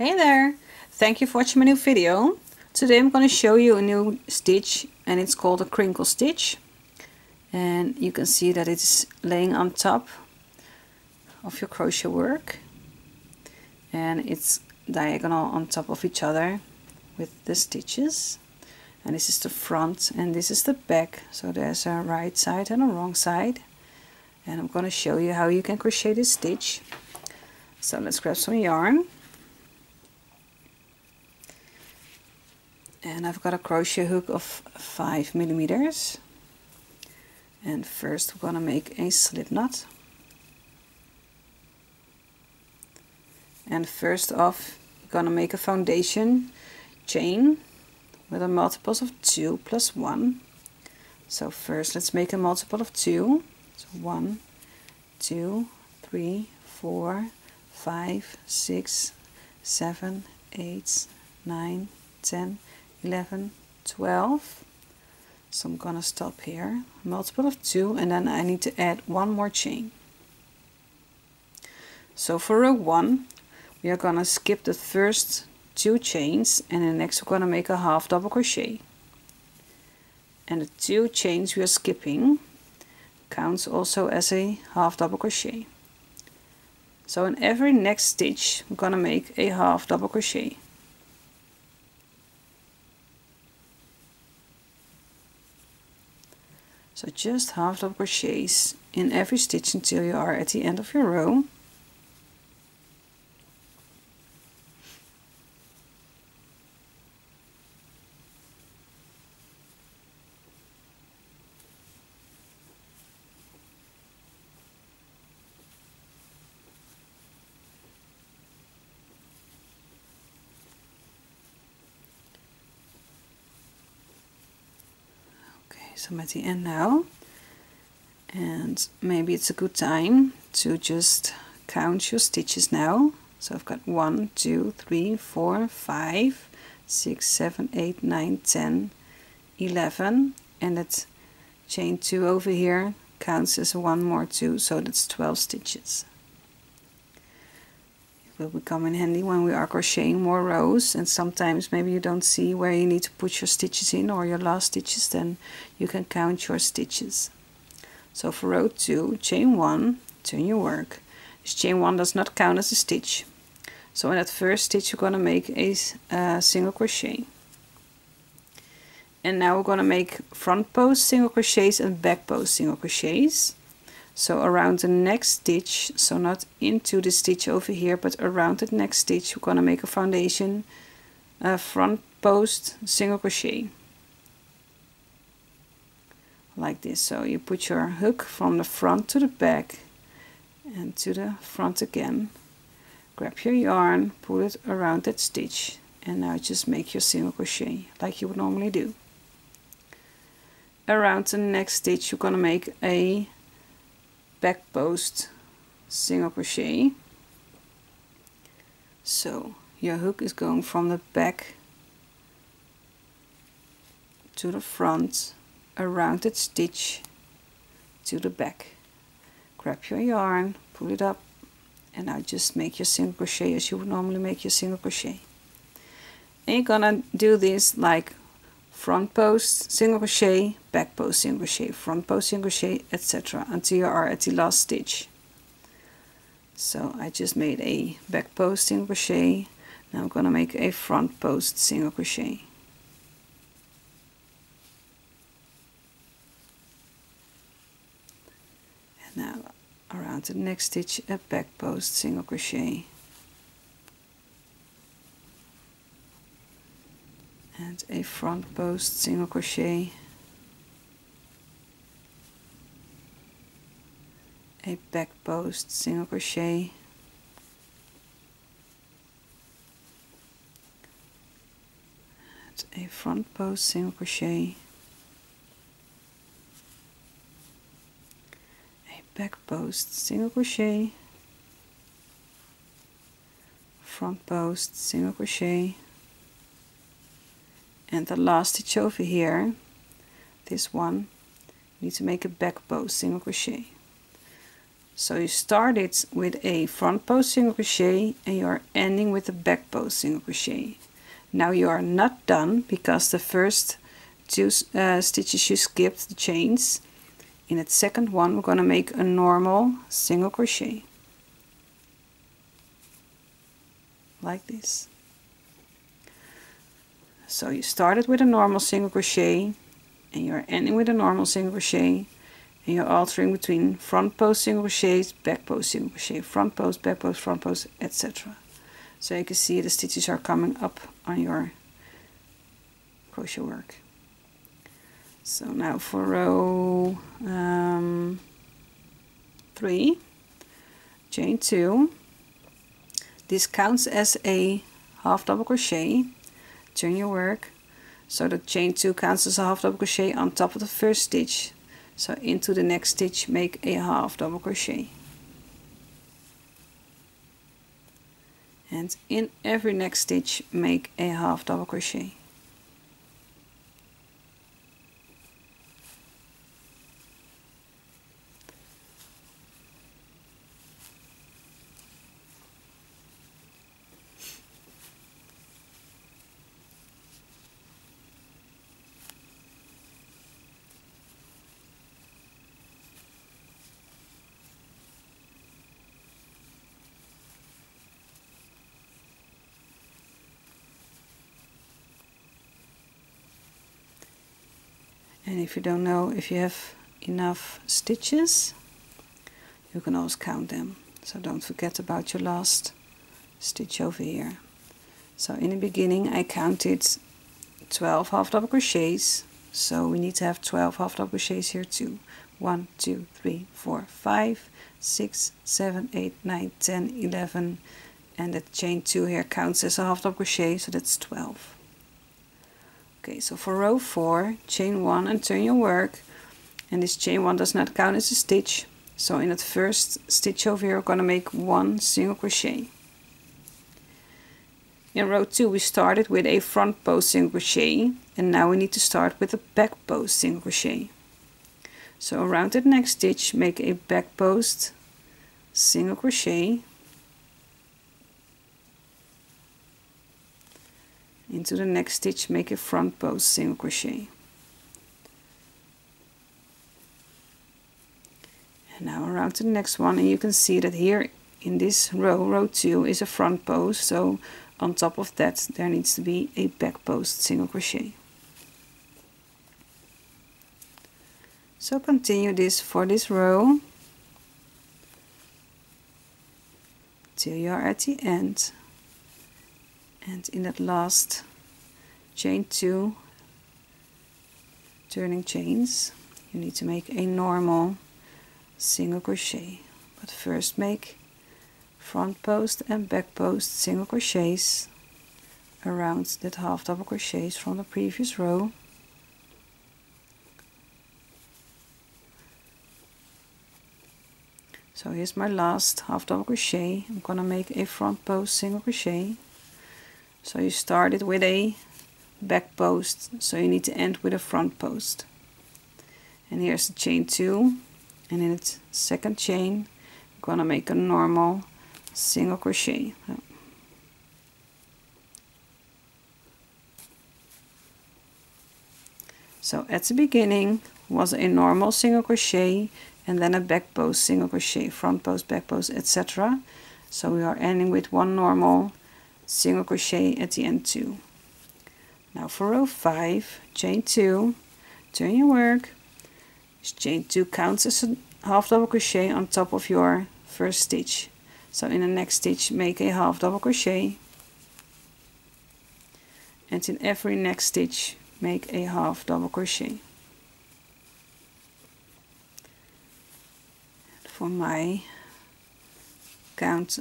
Hey there! Thank you for watching my new video. Today I'm going to show you a new stitch and it's called a crinkle stitch. And you can see that it's laying on top of your crochet work. And it's diagonal on top of each other with the stitches. And this is the front and this is the back. So there's a right side and a wrong side. And I'm going to show you how you can crochet this stitch. So let's grab some yarn. And I've got a crochet hook of 5 millimeters. And first we're gonna make a slip knot. And first off, you're gonna make a foundation chain with a multiples of 2 plus 1. So first let's make a multiple of 2. So 1, 2, 3, 4, 5, 6, 7, 8, 9, 10, 11, 12. So I'm gonna stop here, multiple of 2, and then I need to add one more chain. So for row 1 we are gonna skip the first 2 chains, and then next we're gonna make a half double crochet. And the 2 chains we are skipping counts also as a half double crochet. So in every next stitch we're gonna make a half double crochet. So just half double crochets in every stitch until you are at the end of your row. So I'm at the end now, and maybe it's a good time to just count your stitches now. So I've got 1, 2, 3, 4, 5, 6, 7, 8, 9, 10, 11, and that chain 2 over here counts as 1 more 2, so that's 12 stitches. Will become in handy when we are crocheting more rows, and sometimes maybe you don't see where you need to put your stitches in or your last stitches, then you can count your stitches. So for row 2, chain 1, turn your work. This chain 1 does not count as a stitch. So in that first stitch you're going to make a single crochet. And now we're going to make front post single crochets and back post single crochets. So around the next stitch, so not into the stitch over here, but around the next stitch, we're going to make a foundation front post single crochet. Like this. So you put your hook from the front to the back and to the front again. Grab your yarn, pull it around that stitch, and now just make your single crochet like you would normally do. Around the next stitch, you're going to make a back post single crochet. So your hook is going from the back to the front, around that stitch to the back. Grab your yarn, pull it up, and now just make your single crochet as you would normally make your single crochet. And you're gonna do this like front post single crochet, back post single crochet, front post single crochet, etc. until you are at the last stitch. So I just made a back post single crochet. Now I'm going to make a front post single crochet. And now around the next stitch a back post single crochet. And a front post single crochet, a back post single crochet, and a front post single crochet, a back post single crochet, front post single crochet, and the last stitch over here, this one, you need to make a back post single crochet. So you started with a front post single crochet and you are ending with a back post single crochet. Now you are not done, because the first two stitches you skipped the chains. In that second one we're going to make a normal single crochet like this. So you started with a normal single crochet and you're ending with a normal single crochet, and you're altering between front post single crochets, back post single crochet, front post, back post, front post, etc. So you can see the stitches are coming up on your crochet work. So now for row 3, chain 2. This counts as a half double crochet. Turn your work so that chain 2 counts as a half double crochet on top of the first stitch. So into the next stitch make a half double crochet, and in every next stitch make a half double crochet. And if you don't know if you have enough stitches, you can always count them. So don't forget about your last stitch over here. So in the beginning I counted 12 half double crochets, so we need to have 12 half double crochets here too. 1, 2, 3, 4, 5, 6, 7, 8, 9, 10, 11, and that chain 2 here counts as a half double crochet, so that's 12. Okay, so for row 4, chain 1 and turn your work, and this chain 1 does not count as a stitch, so in that first stitch over here we're going to make 1 single crochet. In row 2 we started with a front post single crochet, and now we need to start with a back post single crochet. So around that next stitch make a back post single crochet, into the next stitch make a front post single crochet, and now around to the next one, and you can see that here in this row, row 2 is a front post, so on top of that there needs to be a back post single crochet. So continue this for this row till you are at the end. And in that last chain 2 turning chains you need to make a normal single crochet, but first make front post and back post single crochets around that half double crochets from the previous row. So here's my last half double crochet. I'm gonna make a front post single crochet. So you started with a back post, so you need to end with a front post. And here's the chain 2, and in its second chain I'm gonna make a normal single crochet. So at the beginning was a normal single crochet and then a back post single crochet, front post, back post, etc. So we are ending with 1 normal single crochet at the end too. Now for row 5, chain 2, turn your work. This chain 2 counts as a half double crochet on top of your first stitch. So in the next stitch make a half double crochet, and in every next stitch make a half double crochet. For my count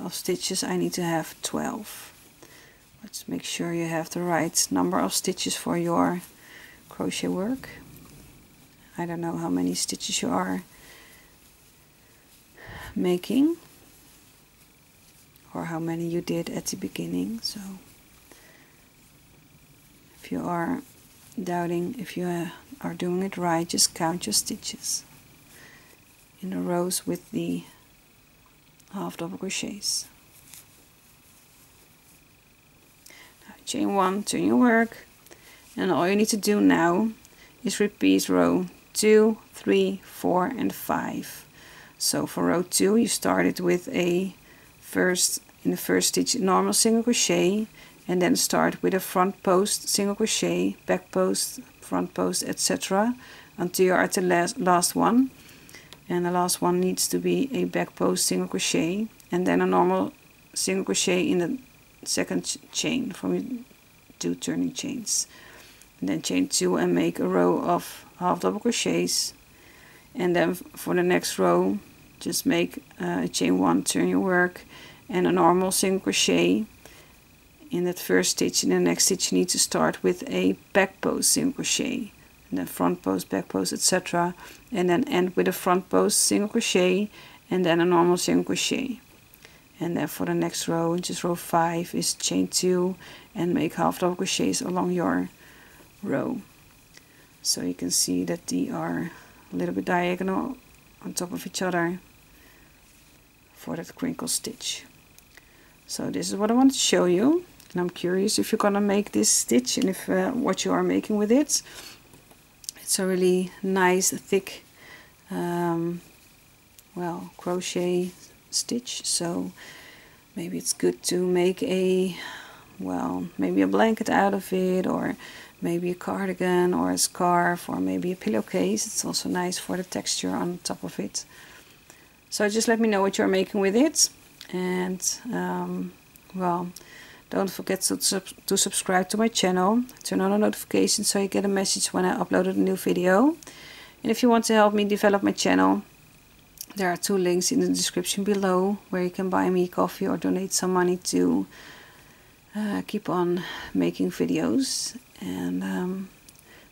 of stitches I need to have 12. Let's make sure you have the right number of stitches for your crochet work. I don't know how many stitches you are making or how many you did at the beginning, so if you are doubting if you are doing it right, just count your stitches. in the rows with the half double crochets. Now, chain 1, turn your work, and all you need to do now is repeat row 2, 3, 4 and 5. So for row 2 you started with in the first stitch normal single crochet, and then start with a front post single crochet, back post, front post, etc. until you're at the last one, and the last one needs to be a back post single crochet, and then a normal single crochet in the second chain from your 2 turning chains, and then chain 2 and make a row of half double crochets, and then for the next row just make a chain 1, turn your work, and a normal single crochet in that first stitch. In the next stitch you need to start with a back post single crochet, and then front post, back post, etc., and then end with a front post single crochet and then a normal single crochet. And then for the next row, just row 5, is chain 2 and make half double crochets along your row. So you can see that they are a little bit diagonal on top of each other for that crinkle stitch. So this is what I want to show you, and I'm curious if you're gonna make this stitch and if what you are making with it. It's a really nice thick well, crochet stitch, so maybe it's good to make a, well, maybe a blanket out of it, or maybe a cardigan or a scarf, or maybe a pillowcase. It's also nice for the texture on top of it. So just let me know what you're making with it, and well, don't forget to subscribe to my channel, turn on the notifications so you get a message when I upload a new video. And if you want to help me develop my channel, there are 2 links in the description below where you can buy me coffee or donate some money to keep on making videos. And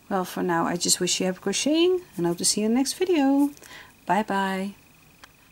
well, for now I just wish you happy crocheting and hope to see you in the next video. Bye bye.